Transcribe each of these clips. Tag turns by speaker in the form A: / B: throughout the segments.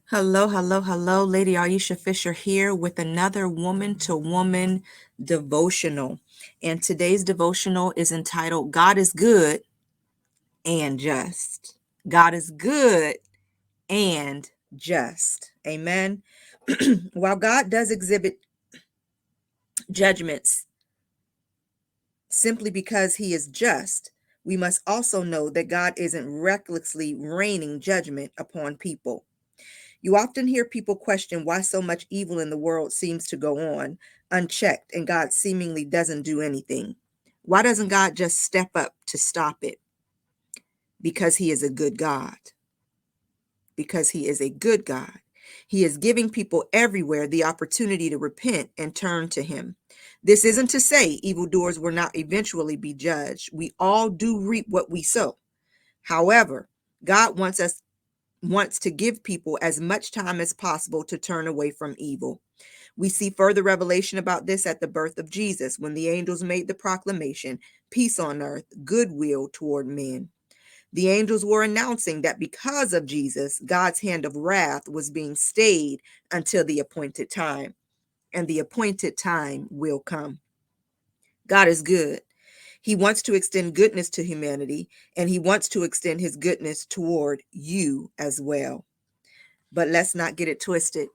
A: Hello, hello, hello. Lady Aisha Fisher here with another woman to woman devotional. And today's devotional is entitled God is Good and Just. God is good and just. Amen. While God does exhibit judgments simply because he is just, we must also know that God isn't recklessly raining judgment upon people. You often hear people question why so much evil in the world seems to go on unchecked and God seemingly doesn't do anything. Why doesn't God just step up to stop it? Because he is a good God. Because he is a good God. He is giving people everywhere the opportunity to repent and turn to him. This isn't to say evildoers will not eventually be judged. We all do reap what we sow. However, God wants to give people as much time as possible to turn away from evil. We see further revelation about this at the birth of Jesus, when the angels made the proclamation, peace on earth, goodwill toward men. The angels were announcing that because of Jesus, God's hand of wrath was being stayed until the appointed time, and the appointed time will come. God is good. He wants to extend goodness to humanity, and he wants to extend his goodness toward you as well. But let's not get it twisted.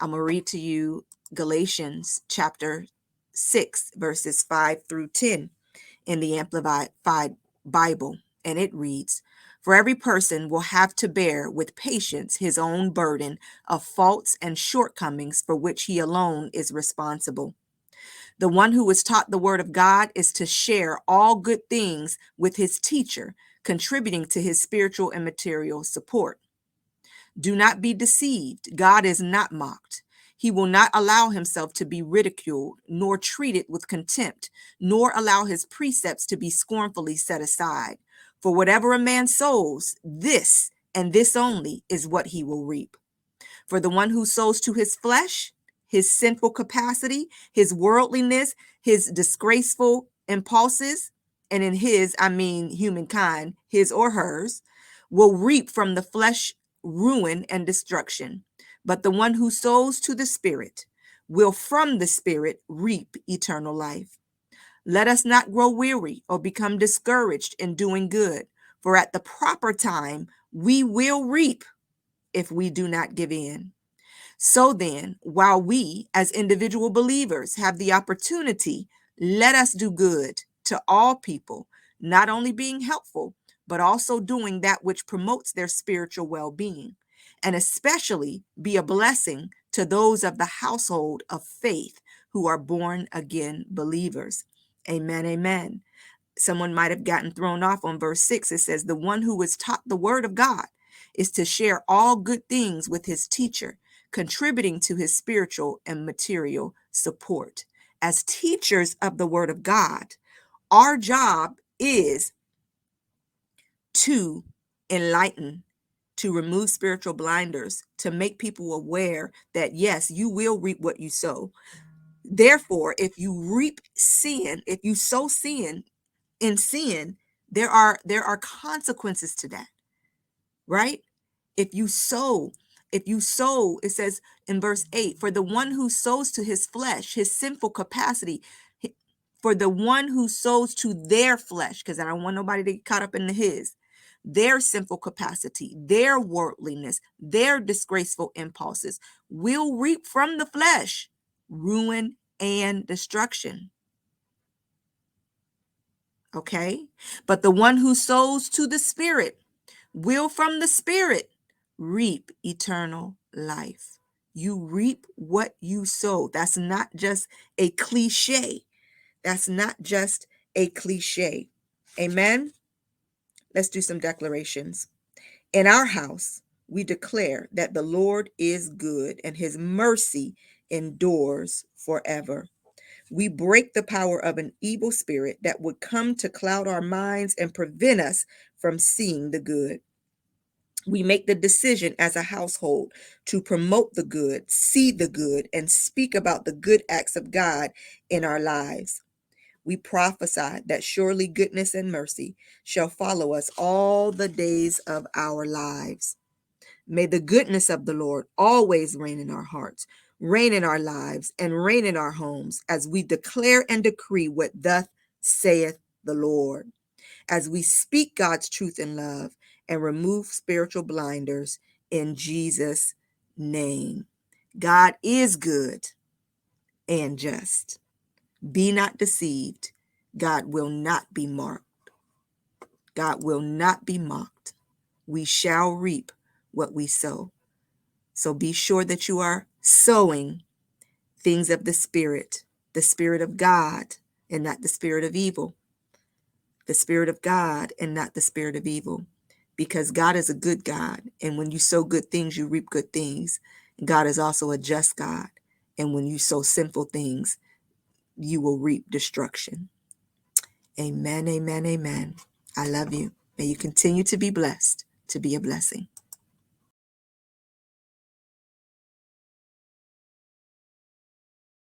A: I'm going to read to you Galatians chapter 6, verses 5 through 10 in the Amplified Bible. And it reads, "For every person will have to bear with patience his own burden of faults and shortcomings for which he alone is responsible. The one who is taught the word of God is to share all good things with his teacher, contributing to his spiritual and material support. Do not be deceived. God is not mocked. He will not allow himself to be ridiculed, nor treated with contempt, nor allow his precepts to be scornfully set aside. For whatever a man sows, this and this only is what he will reap. For the one who sows to his flesh, his sinful capacity, his worldliness, his disgraceful impulses, and in his, I mean humankind, his or hers, will reap from the flesh ruin and destruction. But the one who sows to the Spirit will from the Spirit reap eternal life. Let us not grow weary or become discouraged in doing good, for at the proper time we will reap if we do not give in. So then, while we as individual believers have the opportunity, let us do good to all people, not only being helpful, but also doing that which promotes their spiritual well being, and especially be a blessing to those of the household of faith who are born again believers. Amen. Amen. Someone might have gotten thrown off on verse 6. It says, "The one who is taught the word of God is to share all good things with his teacher, contributing to his spiritual and material support." As teachers of the word of God, our job is to enlighten, to remove spiritual blinders, to make people aware that yes, you will reap what you sow. Therefore, if you reap sin, if you sow sin in sin, there are consequences to that, right? If you sow, it says in verse 8, for the one who sows to his flesh, his sinful capacity, for the one who sows to their flesh, because I don't want nobody to get caught up in their sinful capacity, their worldliness, their disgraceful impulses, will reap from the flesh ruin and destruction. Okay? But the one who sows to the Spirit will from the Spirit reap eternal life. You reap what you sow. That's not just a cliche. That's not just a cliche. Amen? Let's do some declarations. In our house, we declare that the Lord is good and his mercy endures forever. We break the power of an evil spirit that would come to cloud our minds and prevent us from seeing the good. We make the decision as a household to promote the good, see the good, and speak about the good acts of God in our lives. We prophesy that surely goodness and mercy shall follow us all the days of our lives. May the goodness of the Lord always reign in our hearts, reign in our lives, and reign in our homes as we declare and decree what thus saith the Lord, as we speak God's truth in love and remove spiritual blinders in Jesus' name. God is good and just. Be not deceived. God will not be marked. God will not be mocked. We shall reap what we sow. So be sure that you are sowing things of the Spirit of God, and not the spirit of evil. The Spirit of God and not the spirit of evil. Because God is a good God. And when you sow good things, you reap good things. God is also a just God. And when you sow sinful things, you will reap destruction. Amen, amen, amen. I love you. May you continue to be blessed, to be a blessing.